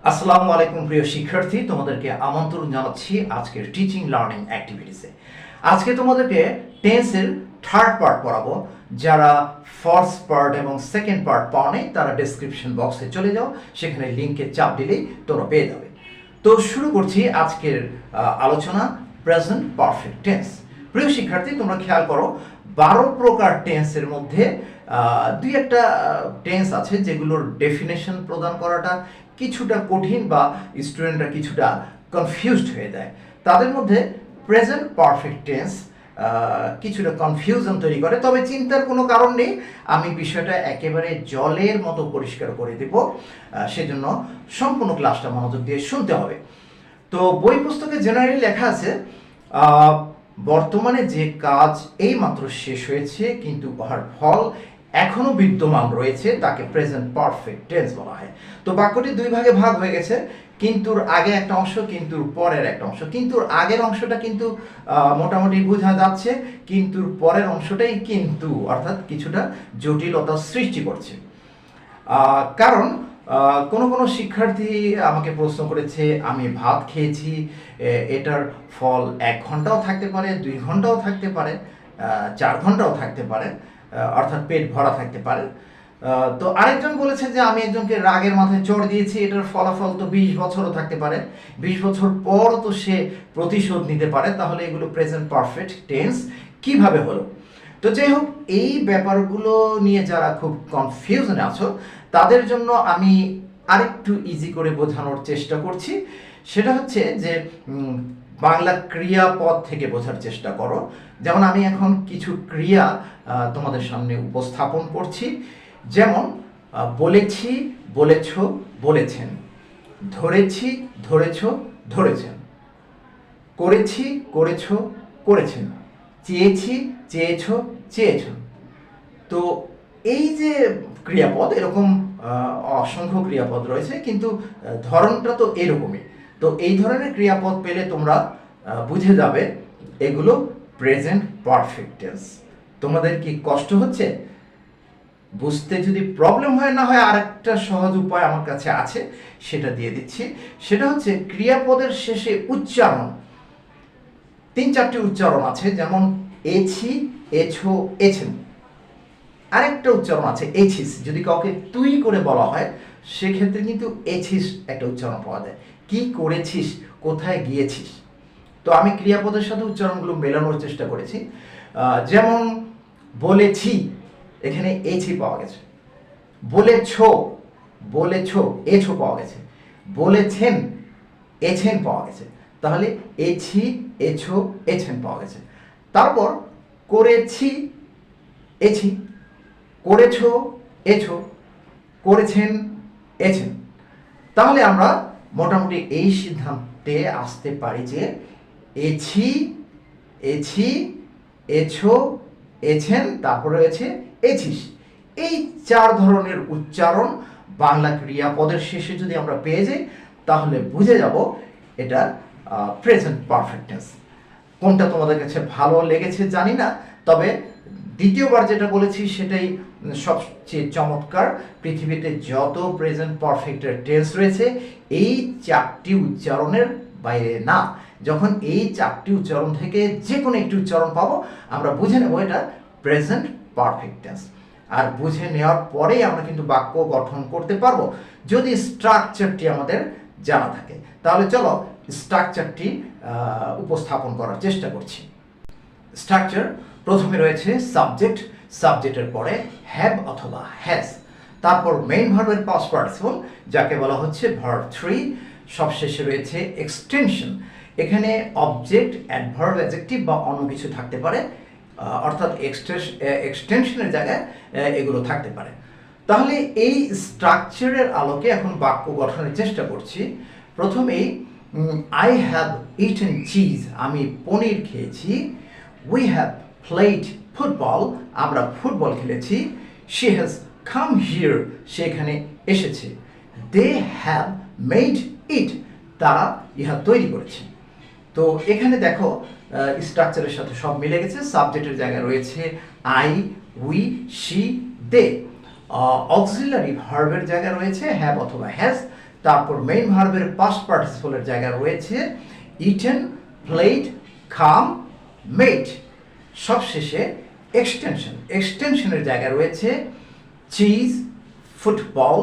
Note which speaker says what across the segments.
Speaker 1: আসসালামু আলাইকুম প্রিয় শিক্ষার্থী, তোমাদেরকে আমন্ত্রণ জানাচ্ছি আজকের টিচিং লার্নিং অ্যাক্টিভিটিসে। আজকে তোমাদেরকে টেন্সের থার্ড পার্ট পড়াবো। যারা ফার্স্ট পার্ট এবং সেকেন্ড পার্ট পাও নাই তারা ডেসক্রিপশন বক্সে চলে যাও, সেখানে লিঙ্কে চাপ দিলেই তোমরা পেয়ে যাবে। তো শুরু করছি আজকের আলোচনা, প্রেজেন্ট পারফেক্ট টেন্স। প্রিয় শিক্ষার্থী, তোমরা খেয়াল করো 12 প্রকার টেন্সের মধ্যে দুই একটা টেন্স আছে যেগুলোর ডেফিনেশন প্রদান করাটা কিছুটা কঠিন বা স্টুডেন্টরা কিছুটা কনফিউজড হয়ে যায়। তাদের মধ্যে প্রেজেন্ট পারফেক্ট টেন্স কিছুটা কনফিউশন তৈরি করে, তবে চিন্তার কোনো কারণ নেই, আমি বিষয়টা একেবারে জলের মতো পরিষ্কার করে দেব। সেজন্য সম্পূর্ণ ক্লাসটা মনোযোগ দিয়ে শুনতে হবে। তো বই পুস্তকে জেনারেলি লেখা আছে বর্তমানে যে কাজ এই মাত্র শেষ হয়েছে কিন্তু উহার ফল এখনো বিদ্যমান রয়েছে তাকে প্রেজেন্ট পারফেক্ট টেন্স বলা হয়। তো বাক্যটি দুই ভাগে ভাগ হয়ে গেছে, কিন্তুর আগে একটা অংশ, কিন্তুর পরের একটা অংশ। কিন্তুর আগের অংশটা কিন্তু মোটামুটি বোঝা যাচ্ছে, কিন্তুর পরের অংশটাই কিন্তু অর্থাৎ কিছুটা জটিলতা সৃষ্টি করছে। কারণ কোনো শিক্ষার্থী আমাকে প্রশ্ন করেছে, আমি ভাত খেয়েছি, এটার ফল 1 ঘন্টাও থাকতে পারে, 2 ঘন্টাও থাকতে পারে, 4 ঘন্টাও থাকতে পারে, অর্থাৎ পেট ভরা থাকতে পারে। তো আরেকজন বলেছে যে আমি একজনকে রাগের মাথায় চড় দিয়েছি, এটার ফলাফল তো 20 বছরও থাকতে পারে, 20 বছর পর তো সে প্রতিশোধ নিতে পারে। তাহলে এগুলো প্রেজেন্ট পারফেক্ট টেন্স কিভাবে হলো? তো যাই হোক, এই ব্যাপারগুলো নিয়ে যারা খুব কনফিউশনে আছো তাদের জন্য আমি আরেকটু ইজি করে বোঝানোর চেষ্টা করছি। সেটা হচ্ছে যে বাংলা ক্রিয়াপদ থেকে বোঝার চেষ্টা করো। যেমন আমি এখন কিছু ক্রিয়া তোমাদের সামনে উপস্থাপন করছি, যেমন বলেছি, বলেছ, বলেছেন, ধরেছি, ধরেছ, ধরেছেন, করেছি, করেছ, করেছেন, চেয়েছি, চেয়েছ, চেয়েছেন। তো এই যে ক্রিয়াপদ, এরকম অসংখ্য ক্রিয়াপদ রয়েছে, কিন্তু ধরনটা তো এরকমই। তো এই ধরনের ক্রিয়াপদ পেলে তোমরা বুঝে যাবে এগুলো প্রেজেন্ট পারফেক্ট টেন্স। তোমাদের কি কষ্ট হচ্ছে? বুঝতে যদি প্রবলেম হয়, না হয় আরেকটা সহজ উপায় আমার কাছে আছে, সেটা দিয়ে দিচ্ছি। সেটা হচ্ছে ক্রিয়াপদের শেষে উচ্চারণ, 3-4টি উচ্চারণ আছে, যেমন এছি, এছো, এছেন। আরেকটা উচ্চারণ আছে এছিস, যদি কাউকে তুই করে বলা হয় সেক্ষেত্রে কিন্তু এছিস একটা উচ্চারণ পাওয়া যায়। কি করেছিস, কোথায় গিয়েছিস। তো আমি ক্রিয়াপদের সাথে উচ্চারণগুলো মেলানোর চেষ্টা করেছি। যেমন বলেছি, এখানে এছি পাওয়া গেছে। বলেছ, বলেছ, এছো পাওয়া গেছে। বলেছেন, এছেন পাওয়া গেছে। তাহলে এছি, এছো, এছেন পাওয়া গেছে। তারপর করেছি, এছি, করেছ, এছো, করেছেন, এছেন। তাহলে আমরা মোটামুটি এই সিদ্ধান্তে আসতে পারি যে এছি, এছি, এছো, এছেন, তারপর রয়েছে এছিস। এই 4 ধরনের উচ্চারণ বাংলা ক্রিয়াপদের শেষে যদি আমরা পেয়ে যাই তাহলে বুঝে যাব এটা প্রেজেন্ট পারফেক্ট টেন্স। কোনটা তোমাদের কাছে ভালো লেগেছে জানি না, তবে দ্বিতীয়বার যেটা বলেছি সেটাই সবচেয়ে চমৎকার। পৃথিবীতে যত প্রেজেন্ট পারফেক্টের টেন্স রয়েছে এই 4টি উচ্চারণের বাইরে না। যখন এই 4টি উচ্চারণ থেকে যে কোনো একটি উচ্চারণ পাবো আমরা বুঝে নেব এটা প্রেজেন্ট পারফেক্ট টেন্স। আর বুঝে নেওয়ার পরেই আমরা কিন্তু বাক্য গঠন করতে পারবো, যদি স্ট্রাকচারটি আমাদের জানা থাকে। তাহলে চলো স্ট্রাকচারটি উপস্থাপন করার চেষ্টা করছি। স্ট্রাকচার, প্রথমে রয়েছে সাবজেক্ট, সাবজেক্টের পরে হ্যাভ অথবা হ্যাজ, তারপর মেইন ভার্বের পাস্ট পার্টিসিপল যাকে বলা হচ্ছে ভার্ব 3, সবশেষে রয়েছে এক্সটেনশন। এখানে অবজেক্ট, অ্যাডভার্ব, অ্যাডজেক্টিভ বা অন্য কিছু থাকতে পারে, অর্থাৎ এক্সটেনশনের জায়গায় এগুলো থাকতে পারে। তাহলে এই স্ট্রাকচারের আলোকে এখন বাক্য গঠনের চেষ্টা করছি। প্রথমেই আই হ্যাভ ইটেন চিজ, আমি পনির খেয়েছি। উই হ্যাভ প্লেড ফুটবল, আমরা ফুটবল খেলেছি। শি হ্যাজ কাম হিয়ার, সে এখানে এসেছে। দে হ্যাভ মেড ইট, তারা ইহা তৈরি করেছে। তো এখানে দেখো স্ট্রাকচারের সাথে সব মিলে গেছে। সাবজেক্টের জায়গায় রয়েছে I, we, she, they. Auxiliary ভার্বের জায়গায় রয়েছে হ্যাভ অথবা হ্যাজ, তারপর মেইন ভার্বের পাস্ট পার্টিসিপলের জায়গায় রয়েছে ইটেন, প্লেড, কাম, মেড। সবশেষে এক্সটেনশনের জায়গায় রয়েছে cheese, football,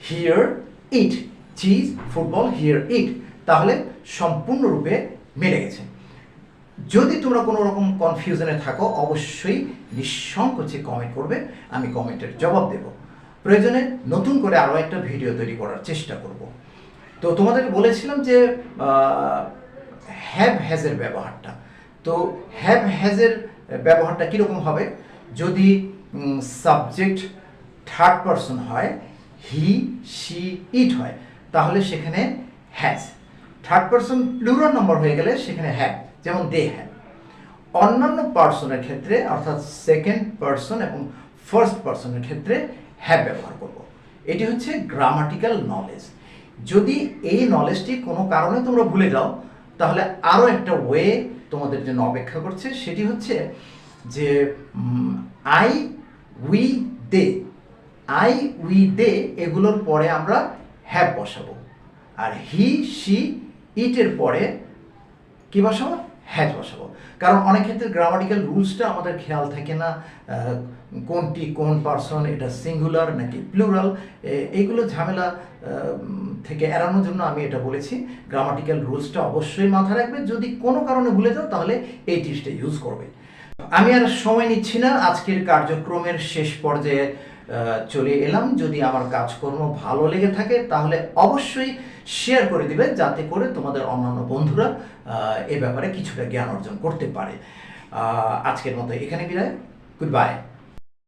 Speaker 1: here, it. Cheese, football, here, it. তাহলে সম্পূর্ণরূপে মিলে গেছে। যদি তোমরা কোনো রকম কনফিউশনে থাকো অবশ্যই নিঃসংকোচে কমেন্ট করবে, আমি কমেন্টের জবাব দেব। প্রয়োজনে নতুন করে আরও একটা ভিডিও তৈরি করার চেষ্টা করব। তো তোমাদেরকে বলেছিলাম যে হ্যাভ হ্যাজের ব্যবহারটা, তো হ্যাভ হ্যাজের ব্যবহারটা কীরকম হবে? যদি সাবজেক্ট থার্ড পারসন হয়, হি, শি, ইট হয়, তাহলে সেখানে has. Third person plural number হয়ে গেলে সেখানে হ্যাভ, যেমন দে হ্যাভ। অন্যান্য পার্সনের ক্ষেত্রে অর্থাৎ সেকেন্ড পারসন এবং ফার্স্ট পারসনের ক্ষেত্রে হ্যাভ ব্যবহার করব। এটি হচ্ছে গ্রামাটিক্যাল নলেজ। যদি এই নলেজটি কোনো কারণে তোমরা ভুলে যাও তাহলে আরও একটা ওয়ে তোমাদের জন্য অপেক্ষা করছে, সেটি হচ্ছে যে I, we, they, I, we, they এগুলোর পরে আমরা হ্যাভ বসাবো, আর হি, শি, ইটের পরে কি বসাবো? হ্যাজ বসাবো। কারণ অনেক ক্ষেত্রে গ্রামাটিক্যাল রুলসটা আমাদের খেয়াল থাকে না, কোনটি কোন পারসন, এটা সিঙ্গুলার নাকি প্লুরাল, এইগুলো ঝামেলা থেকে এড়ানোর জন্য আমি এটা বলেছি। গ্রামাটিক্যাল রুলসটা অবশ্যই মাথায় রাখবে। যদি কোনো কারণে ভুলে যাও তাহলে এই টিপসটা ইউজ করবে। আমি আর সময় নিচ্ছি না, আজকের কার্যক্রমের শেষ পর্যায়ে চলে এলাম। যদি আমার কাজকর্ম ভালো লেগে থাকে তাহলে অবশ্যই শেয়ার করে দিবে, যাতে করে তোমাদের অন্যান্য বন্ধুরা এ ব্যাপারে কিছুটা জ্ঞান অর্জন করতে পারে। আজকের মতো এখানে বিদায়, গুড বাই।